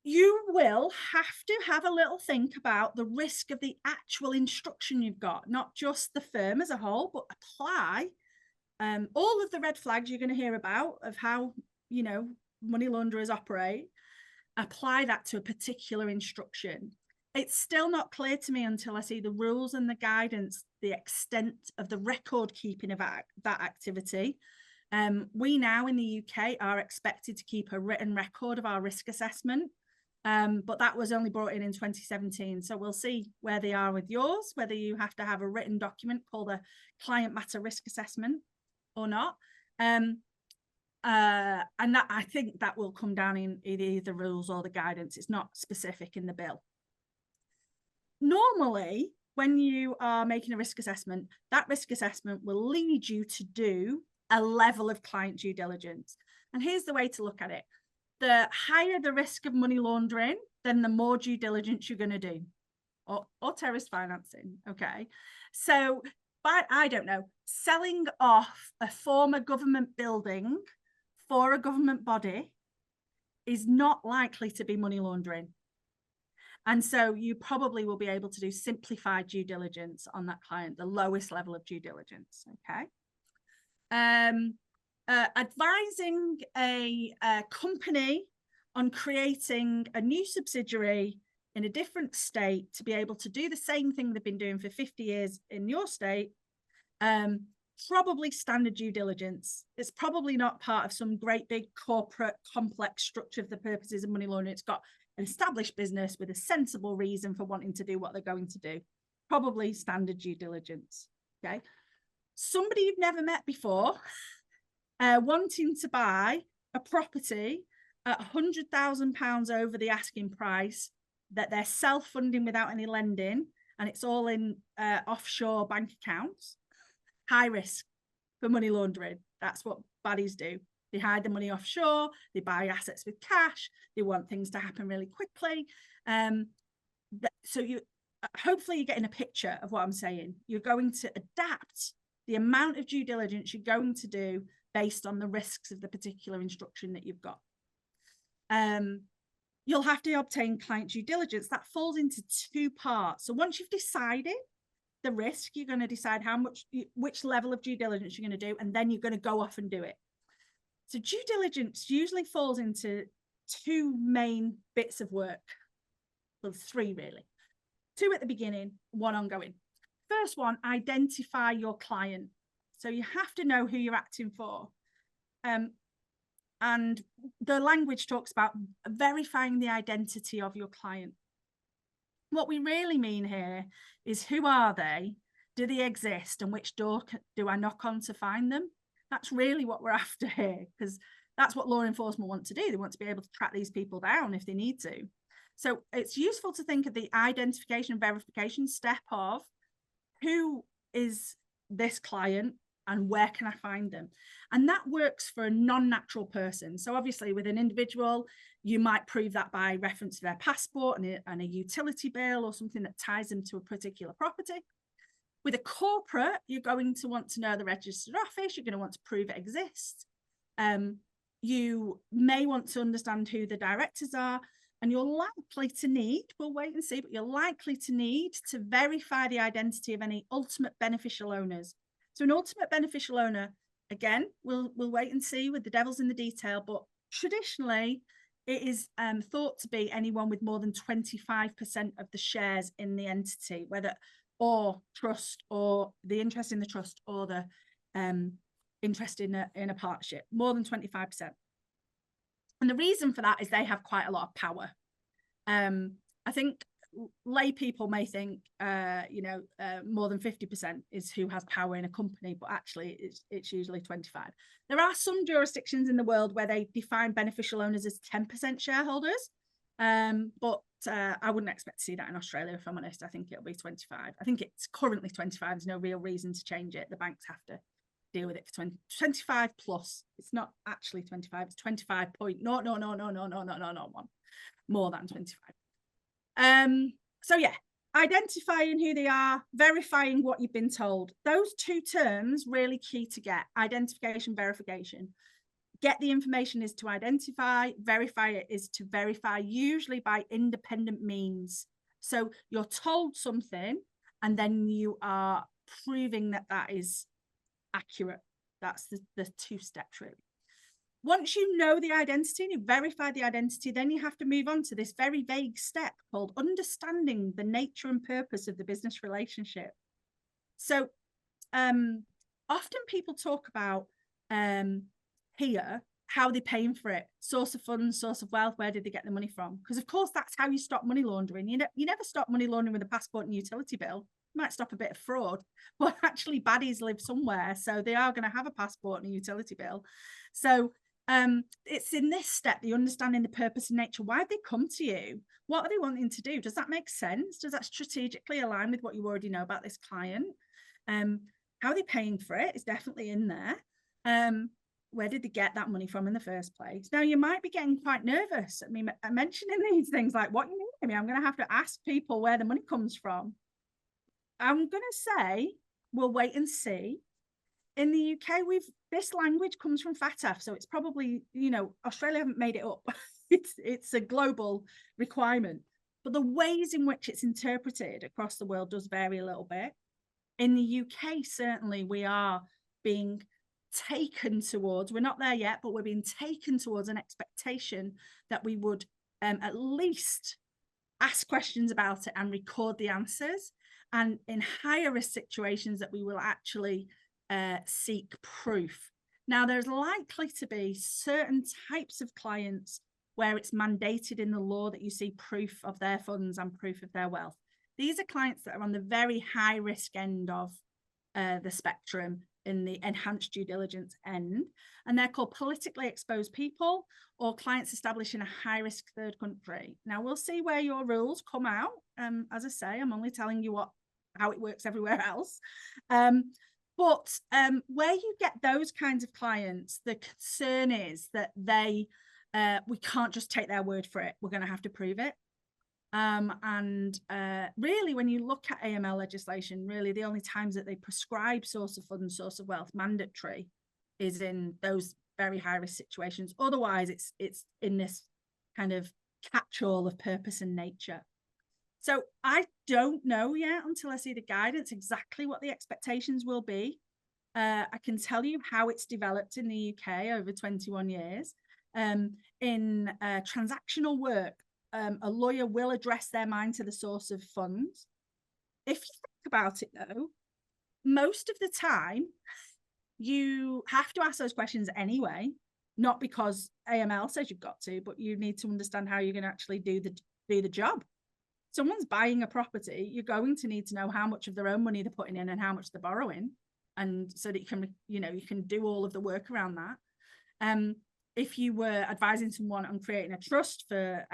You will have to have a little think about the risk of the actual instruction you've got, not just the firm as a whole, but apply all of the red flags you're going to hear about of how, you know, money launderers operate, apply that to a particular instruction. It's still not clear to me until I see the rules and the guidance, the extent of the record keeping of that activity. We now in the UK are expected to keep a written record of our risk assessment. But that was only brought in 2017. So we'll see where they are with yours, whether you have to have a written document called a client matter risk assessment or not. And that, I think that will come down in either the rules or the guidance. It's not specific in the bill. Normally, when you are making a risk assessment, that risk assessment will lead you to do a level of client due diligence. And here's the way to look at it. The higher the risk of money laundering, then the more due diligence you're going to do, or terrorist financing. Okay. So, but I don't know, selling off a former government building for a government body is not likely to be money laundering. And so you probably will be able to do simplified due diligence on that client, the lowest level of due diligence. Okay. Advising a company on creating a new subsidiary in a different state to be able to do the same thing they've been doing for 50 years in your state, probably standard due diligence. It's probably not part of some great big corporate complex structure for the purposes of money laundering. It's got an established business with a sensible reason for wanting to do what they're going to do. Probably standard due diligence. Okay. Somebody you've never met before, wanting to buy a property at £100,000 over the asking price that they're self-funding without any lending, and it's all in offshore bank accounts. High risk for money laundering. That's what baddies do. They hide the money offshore, they buy assets with cash, they want things to happen really quickly. So hopefully you're getting a picture of what I'm saying. You're going to adapt the amount of due diligence you're going to do based on the risks of the particular instruction that you've got. You'll have to obtain client due diligence. That falls into two parts. So once you've decided the risk, you're going to decide which level of due diligence you're going to do, and then you're going to go off and do it. So due diligence usually falls into two main bits of work. Well, three really. Two at the beginning, one ongoing. First one, identify your client. So you have to know who you're acting for. And the language talks about verifying the identity of your client. What we really mean here is, who are they? Do they exist? And which door do I knock on to find them? That's really what we're after here, because that's what law enforcement want to do. They want to be able to track these people down if they need to. So it's useful to think of the identification and verification step of, who is this client and where can I find them? And that works for a non-natural person. So obviously with an individual, you might prove that by reference to their passport and a utility bill or something that ties them to a particular property. With a corporate, you're going to want to know the registered office. You're going to want to prove it exists. You may want to understand who the directors are, and you're likely to need, we'll wait and see, but you're likely to need to verify the identity of any ultimate beneficial owners. So an ultimate beneficial owner, again, we'll wait and see, with the devil's in the detail, but traditionally it is thought to be anyone with more than 25% of the shares in the entity, or trust, or the interest in the trust, or the interest in a partnership, more than 25%. And the reason for that is they have quite a lot of power. I think lay people may think, more than 50% is who has power in a company, but actually it's usually 25. There are some jurisdictions in the world where they define beneficial owners as 10% shareholders, but I wouldn't expect to see that in Australia, if I'm honest. I think it'll be 25. I think it's currently 25. There's no real reason to change it. The banks have to deal with it for 25 plus. It's not actually 25, it's 25 point no, more than 25. So yeah, identifying who they are, verifying what you've been told. Those two terms really key to get. Identification, verification. Get the information is to identify, verify it is to verify, usually by independent means. So you're told something and then you are proving that that is accurate. That's the two steps really. Once you know the identity and you verify the identity, then you have to move on to this very vague step called understanding the nature and purpose of the business relationship. So often people talk about here, how they're paying for it, source of funds, source of wealth, where did they get the money from? Because of course that's how you stop money laundering. You never stop money laundering with a passport and utility bill. You might stop a bit of fraud, but actually baddies live somewhere, so they are going to have a passport and a utility bill. So it's in this step, the understanding the purpose and nature. Why did they come to you? What are they wanting to do? Does that make sense? Does that strategically align with what you already know about this client? How are they paying for it is definitely in there. Where did they get that money from in the first place? Now, you might be getting quite nervous at me mentioning these things, like, what you mean? I mean, I'm going to have to ask people where the money comes from. I'm going to say, we'll wait and see. In the UK, this language comes from FATF, so it's probably, Australia haven't made it up. it's a global requirement. But the ways in which it's interpreted across the world does vary a little bit. In the UK, certainly, we are being taken towards, we're not there yet, but we're being taken towards an expectation that we would at least ask questions about it and record the answers. And in higher risk situations that we will actually seek proof. Now, there's likely to be certain types of clients where it's mandated in the law that you see proof of their funds and proof of their wealth. These are clients that are on the very high risk end of the spectrum, in the enhanced due diligence end, and they're called politically exposed people or clients established in a high risk third country. Now, we'll see where your rules come out. As I say, I'm only telling you how it works everywhere else. But where you get those kinds of clients, the concern is that we can't just take their word for it. We're going to have to prove it. Really, when you look at AML legislation, really the only times that they prescribe source of funds, source of wealth mandatory is in those very high risk situations. Otherwise, it's in this kind of catch-all of purpose and nature. So I don't know yet until I see the guidance exactly what the expectations will be. I can tell you how it's developed in the UK over 21 years. In transactional work, a lawyer will address their mind to the source of funds. If you think about it, though, most of the time, you have to ask those questions anyway, not because AML says you've got to, but you need to understand how you're going to actually do the job. Someone's buying a property, you're going to need to know how much of their own money they're putting in and how much they're borrowing, and so that you can, you can do all of the work around that. If you were advising someone on creating a trust for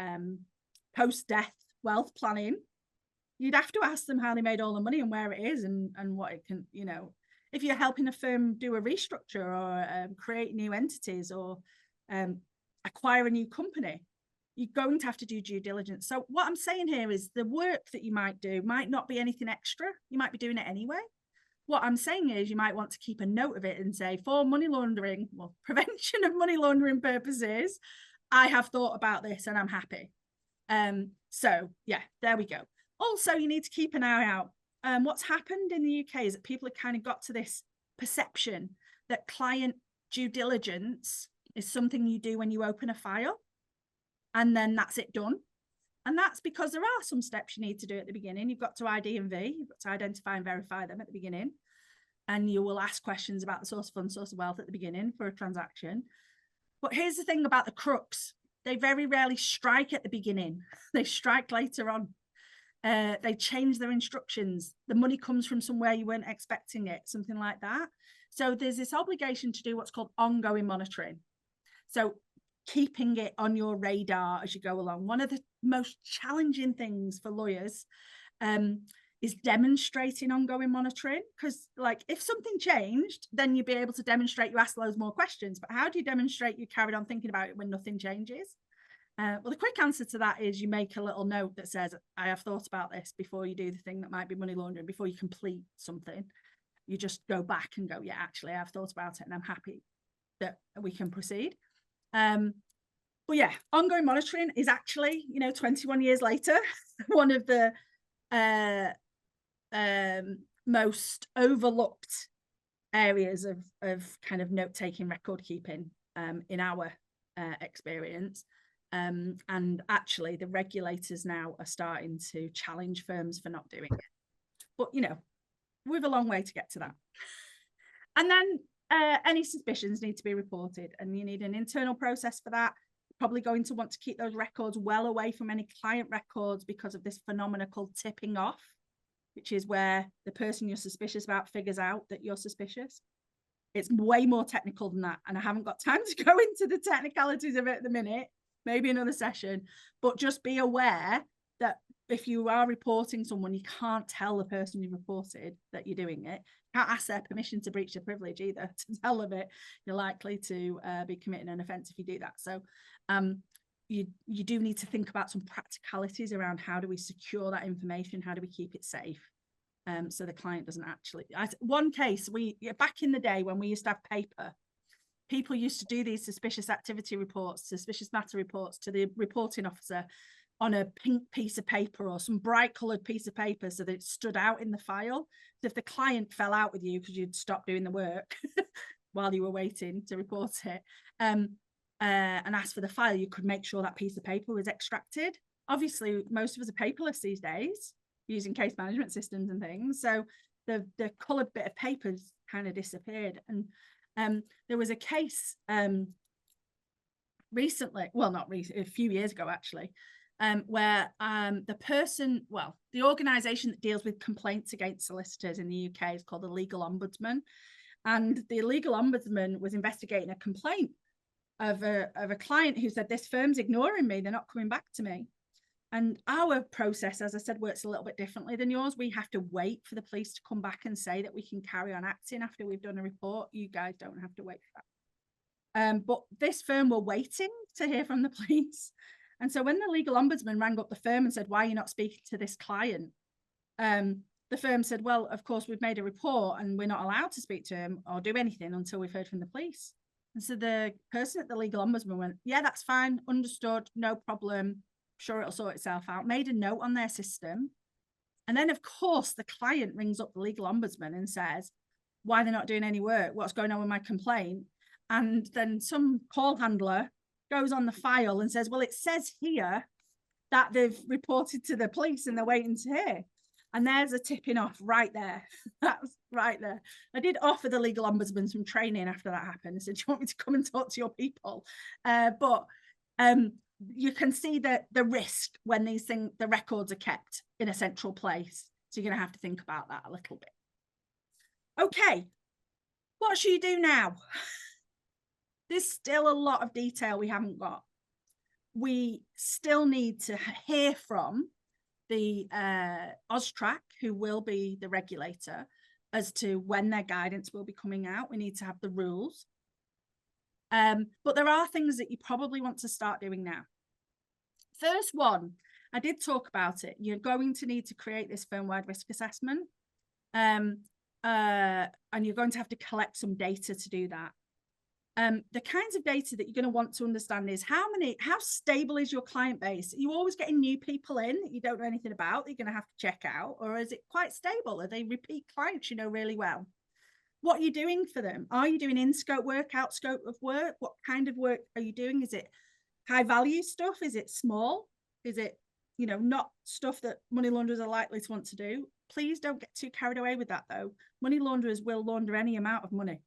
post-death wealth planning, you'd have to ask them how they made all the money and where it is and what it can, if you're helping a firm do a restructure or create new entities or acquire a new company, you're going to have to do due diligence. So what I'm saying here is the work that you might do might not be anything extra. You might be doing it anyway. What I'm saying is you might want to keep a note of it and say, for money laundering, well, prevention of money laundering purposes, I have thought about this and I'm happy. So yeah, there we go. Also, you need to keep an eye out. What's happened in the UK is that people have kind of got to this perception that client due diligence is something you do when you open a file and then that's it done. And that's because there are some steps you need to do at the beginning. You've got to ID and V, you've got to identify and verify them at the beginning. And you will ask questions about the source of funds, source of wealth at the beginning for a transaction. But here's the thing about the crooks. They very rarely strike at the beginning. They strike later on. They change their instructions. The money comes from somewhere you weren't expecting it, something like that. So there's this obligation to do what's called ongoing monitoring. So keeping it on your radar as you go along. One of the most challenging things for lawyers is demonstrating ongoing monitoring, because like if something changed, then you'd be able to demonstrate you asked loads more questions. But how do you demonstrate you carried on thinking about it when nothing changes? Well, the quick answer to that is you make a little note that says, I have thought about this before you do the thing that might be money laundering, before you complete something. You just go back and go, yeah, actually, I've thought about it and I'm happy that we can proceed. But yeah, ongoing monitoring is actually, 21 years later, one of the most overlooked areas of kind of note-taking, record-keeping in our experience. And actually, the regulators now are starting to challenge firms for not doing it. But, we have a long way to get to that. And then any suspicions need to be reported, and you need an internal process for that. Probably going to want to keep those records well away from any client records because of this phenomenon called tipping off, which is where the person you're suspicious about figures out that you're suspicious. It's way more technical than that, and I haven't got time to go into the technicalities of it at the minute, maybe another session, but just be aware that if you are reporting someone, you can't tell the person you reported that you're doing it. You can't ask their permission to breach their privilege either to tell them it. You're likely to be committing an offence if you do that. So you do need to think about some practicalities around how do we secure that information, how do we keep it safe, so the client doesn't actually. One case, back in the day when we used to have paper, people used to do these suspicious activity reports, suspicious matter reports to the reporting officer on a pink piece of paper or some bright coloured piece of paper so that it stood out in the file. So if the client fell out with you because you'd stopped doing the work while you were waiting to report it, and asked for the file, you could make sure that piece of paper was extracted. Obviously, most of us are paperless these days, using case management systems and things. So the coloured bit of paper's kind of disappeared. And there was a case recently, well, not recently, a few years ago actually, where the organisation that deals with complaints against solicitors in the UK is called the Legal Ombudsman. And the Legal Ombudsman was investigating a complaint of a client who said, this firm's ignoring me, they're not coming back to me. And our process, as I said, works a little bit differently than yours. We have to wait for the police to come back and say that we can carry on acting after we've done a report. You guys don't have to wait for that. But this firm were waiting to hear from the police. And so when the legal ombudsman rang up the firm and said, why are you not speaking to this client? The firm said, well, of course, we've made a report and we're not allowed to speak to him or do anything until we've heard from the police. And so the person at the legal ombudsman went, yeah, that's fine, understood, no problem, sure it'll sort itself out, made a note on their system. And then, of course, the client rings up the legal ombudsman and says, why they're not doing any work, what's going on with my complaint. And then some call handler goes on the file and says, well, it says here that they've reported to the police and they're waiting to hear. And there's a tipping off right there. That's right there. I did offer the legal ombudsman some training after that happened. I said, do you want me to come and talk to your people? But you can see the risk when these things, the records are kept in a central place. So you're going to have to think about that a little bit. Okay, what should you do now? There's still a lot of detail we haven't got. We still need to hear from the AUSTRAC, who will be the regulator, as to when their guidance will be coming out. We need to have the rules. But there are things that you probably want to start doing now. First one, I did talk about it. You're going to need to create this firm-wide risk assessment. And you're going to have to collect some data to do that. The kinds of data that you're going to want to understand is how stable is your client base? Are you always getting new people in that you don't know anything about that you're going to have to check out? Or is it quite stable? Are they repeat clients you know really well? What are you doing for them? Are you doing in-scope work, out-scope of work? What kind of work are you doing? Is it high-value stuff? Is it small? Is it, you know, not stuff that money launderers are likely to want to do? Please don't get too carried away with that, though. Money launderers will launder any amount of money.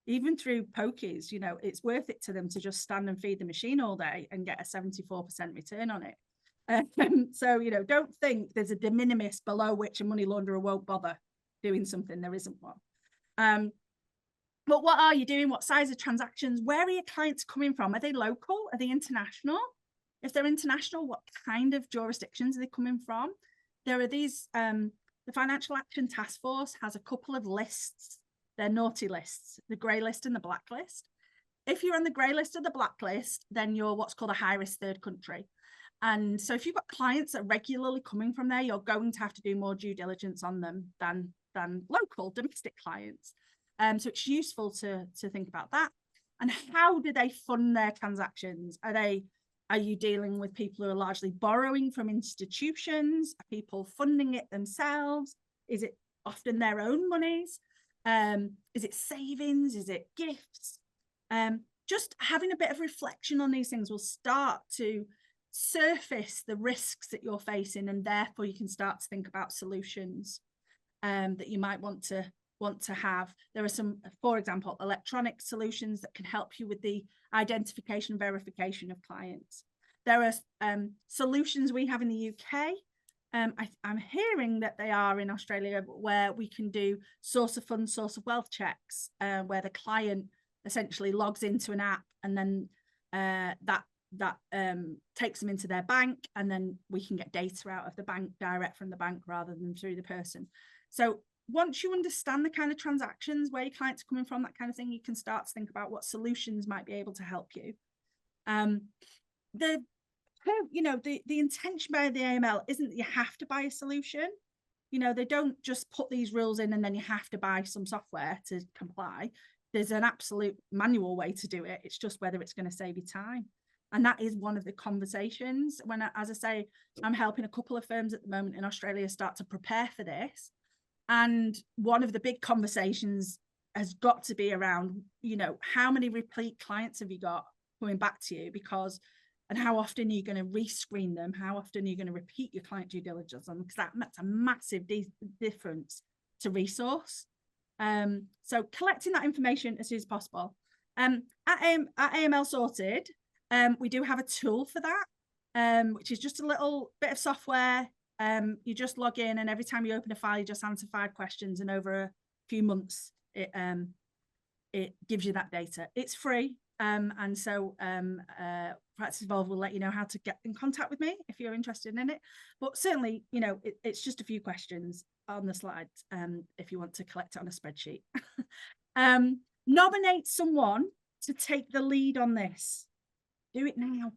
Even through pokies, you know, it's worth it to them to just stand and feed the machine all day and get a 74% return on it. So, you know, don't think there's a de minimis below which a money launderer won't bother doing something. There isn't one. But what are you doing? What size of transactions? Where are your clients coming from? Are they local? Are they international? If they're international, what kind of jurisdictions are they coming from? There are these, the Financial Action Task Force has a couple of lists. They're naughty lists, the grey list and the blacklist. If you're on the grey list or the blacklist, then you're what's called a high-risk third country. And so if you've got clients that are regularly coming from there, you're going to have to do more due diligence on them than local domestic clients. So it's useful to think about that. And how do they fund their transactions? Are you dealing with people who are largely borrowing from institutions? Are people funding it themselves? Is it often their own monies? Is it savings? Is it gifts? Just having a bit of reflection on these things will start to surface the risks that you're facing, and therefore you can start to think about solutions that you might want to have. There are some, for example, electronic solutions that can help you with the identification and verification of clients. There are solutions we have in the UK. I'm hearing that they are in Australia, where we can do source of funds, source of wealth checks, where the client essentially logs into an app, and then that takes them into their bank, and then we can get data out of the bank direct from the bank rather than through the person. So once you understand the kind of transactions, where your clients are coming from, that kind of thing, you can start to think about what solutions might be able to help you. The intention by the AML isn't that you have to buy a solution. You know, they don't just put these rules in and then you have to buy some software to comply. There's an absolute manual way to do it. It's just whether it's going to save you time. And that is one of the conversations when, as I say, I'm helping a couple of firms at the moment in Australia start to prepare for this. And one of the big conversations has got to be around, you know, how many repeat clients have you got coming back to you? Because, and how often are you going to rescreen them? How often are you going to repeat your client due diligence on them? Because that's a massive difference to resource. So collecting that information as soon as possible. At AML Sorted, we do have a tool for that, which is just a little bit of software. You just log in, and every time you open a file, you just answer 5 questions, and over a few months, it gives you that data. It's free. And so Practice Evolve will let you know how to get in contact with me if you're interested in it. But certainly, you know, it's just a few questions on the slides if you want to collect it on a spreadsheet. Nominate someone to take the lead on this. Do it now.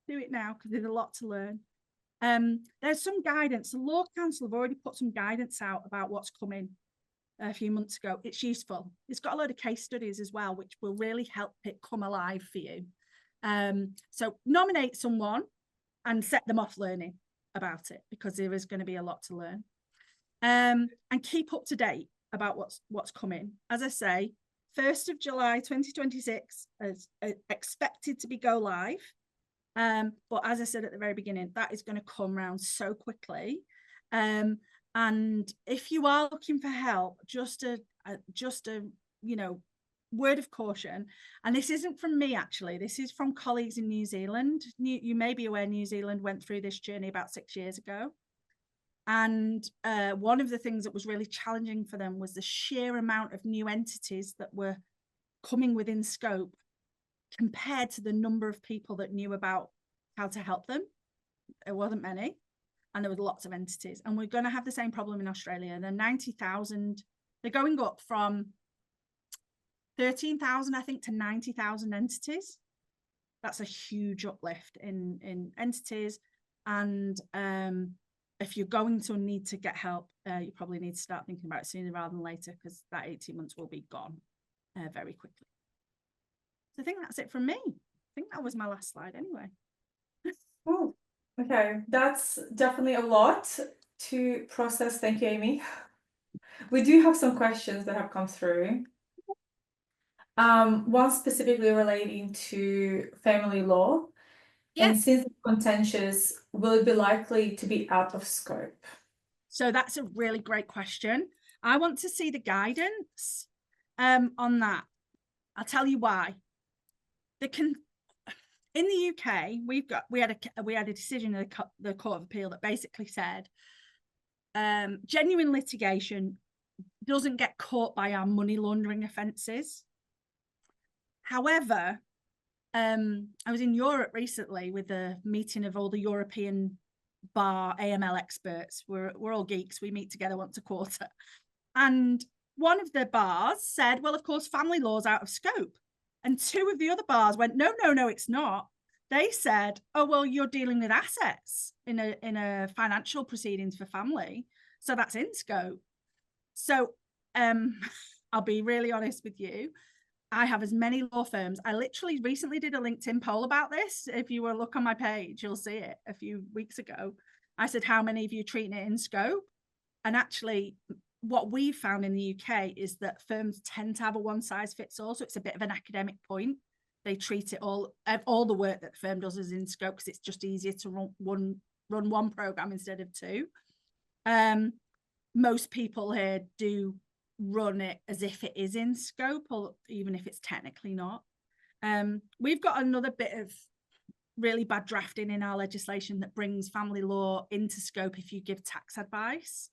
Do it it now because there's a lot to learn. There's some guidance. The Law Council have already put some guidance out about what's coming a few months ago. It's useful. It's got a load of case studies as well, which will really help it come alive for you. So nominate someone and set them off learning about it, because there is going to be a lot to learn. And keep up to date about what's coming. As I say, 1st of July 2026 is expected to be go live. But as I said at the very beginning, that is going to come around so quickly. And if you are looking for help, just a word of caution, and this isn't from me actually, this is from colleagues in New Zealand. You may be aware New Zealand went through this journey about 6 years ago. And one of the things that was really challenging for them was the sheer amount of new entities that were coming within scope compared to the number of people that knew about how to help them. There wasn't many, and there was lots of entities. And we're going to have the same problem in Australia. They're 90,000. They're going up from 13,000, I think, to 90,000 entities. That's a huge uplift in entities. And if you're going to need to get help, you probably need to start thinking about it sooner rather than later, because that 18 months will be gone very quickly. So I think that's it from me. I think that was my last slide anyway. Oh, okay. That's definitely a lot to process. Thank you, Amy. We do have some questions that have come through. One specifically relating to family law. Yes. And since it's contentious, will it be likely to be out of scope? So that's a really great question. I want to see the guidance on that. I'll tell you why. In the UK, we had a decision in the Court of Appeal that basically said genuine litigation doesn't get caught by our money laundering offences. However, I was in Europe recently with a meeting of all the European bar AML experts. We're all geeks. We meet together once a quarter. And one of the bars said, well, of course, family law's out of scope. And two of the other bars went, no, it's not. They said, oh, well, you're dealing with assets in a financial proceedings for family. So that's in scope. So I'll be really honest with you. I have as many law firms. I literally recently did a LinkedIn poll about this. If you will look on my page, you'll see it a few weeks ago. I said, how many of you treating it in scope? And actually, what we've found in the UK is that firms tend to have a one size fits all. So it's a bit of an academic point. They treat it all the work that the firm does is in scope because it's just easier to run one program instead of two. Most people here do run it as if it is in scope, or even if it's technically not. We've got another bit of really bad drafting in our legislation that brings family law into scope if you give tax advice,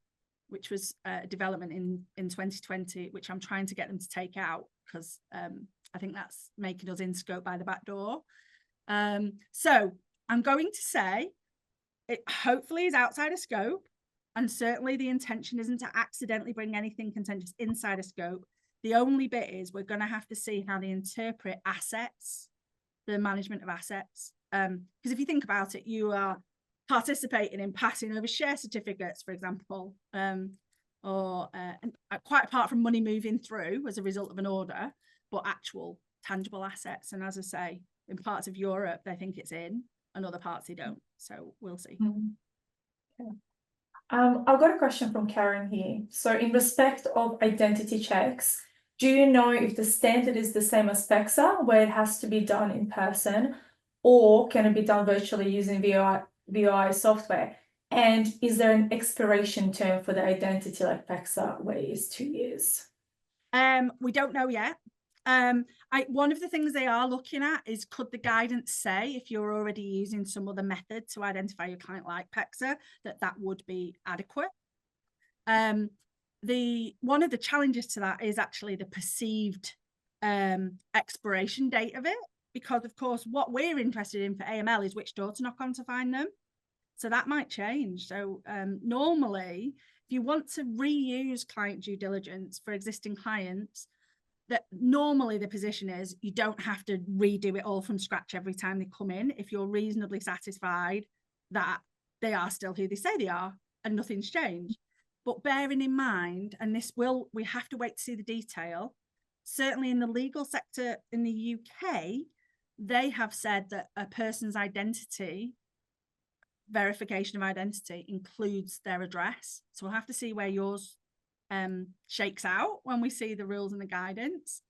which was a development in 2020, which I'm trying to get them to take out because I think that's making us in scope by the back door. So I'm going to say it hopefully is outside of scope. And certainly the intention isn't to accidentally bring anything contentious inside a scope. The only bit is we're going to have to see how they interpret assets, the management of assets. Because if you think about it, you are participating in passing over share certificates, for example, or quite apart from money moving through as a result of an order, but actual tangible assets. And as I say, in parts of Europe, they think it's in, and other parts they don't. So we'll see. Okay. I've got a question from Karen here. So in respect of identity checks, do you know if the standard is the same as PEXA, where it has to be done in person, or can it be done virtually using VOI software? And is there an expiration term for the identity like PEXA, where it is 2 years? We don't know yet. One of the things they are looking at is, could the guidance say if you're already using some other method to identify your client like PEXA, that would be adequate. One of the challenges to that is actually the perceived expiration date of it, because of course what we're interested in for AML is which door to knock on to find them. So that might change. So normally, if you want to reuse client due diligence for existing clients, that normally the position is you don't have to redo it all from scratch every time they come in if you're reasonably satisfied that they are still who they say they are and nothing's changed. But bearing in mind, and we have to wait to see the detail, certainly in the legal sector in the UK, they have said that a person's identity, verification of identity, includes their address. So we'll have to see where yours shakes out when we see the rules and the guidance.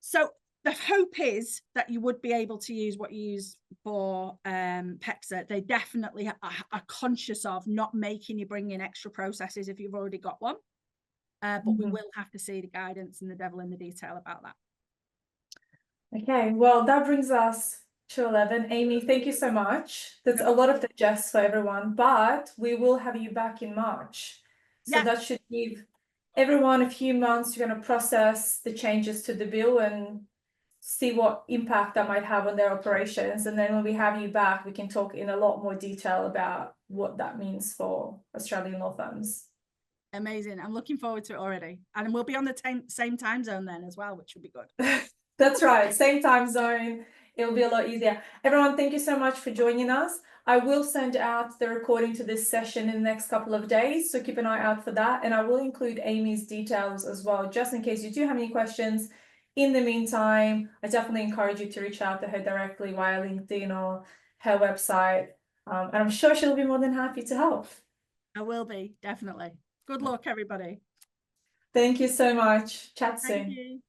So the hope is that you would be able to use what you use for PEXA. They definitely are conscious of not making you bring in extra processes if you've already got one. But we will have to see the guidance and the devil in the detail about that. Okay, well, that brings us to 11. Amy, thank you so much. That's a lot of digest for everyone, but we will have you back in March. So that should give everyone a few months to kind of process the changes to the bill and see what impact that might have on their operations. And then when we have you back, we can talk in a lot more detail about what that means for Australian law firms. Amazing. I'm looking forward to it already. And we'll be on the same time zone then as well, which will be good. That's right. Same time zone. It'll be a lot easier. Everyone, thank you so much for joining us. I will send out the recording to this session in the next couple of days, so keep an eye out for that. And I will include Amy's details as well, just in case you do have any questions. In the meantime, I definitely encourage you to reach out to her directly via LinkedIn or her website. And I'm sure she'll be more than happy to help. I will be, definitely. Good luck, everybody. Thank you so much. Chat soon. Thank you.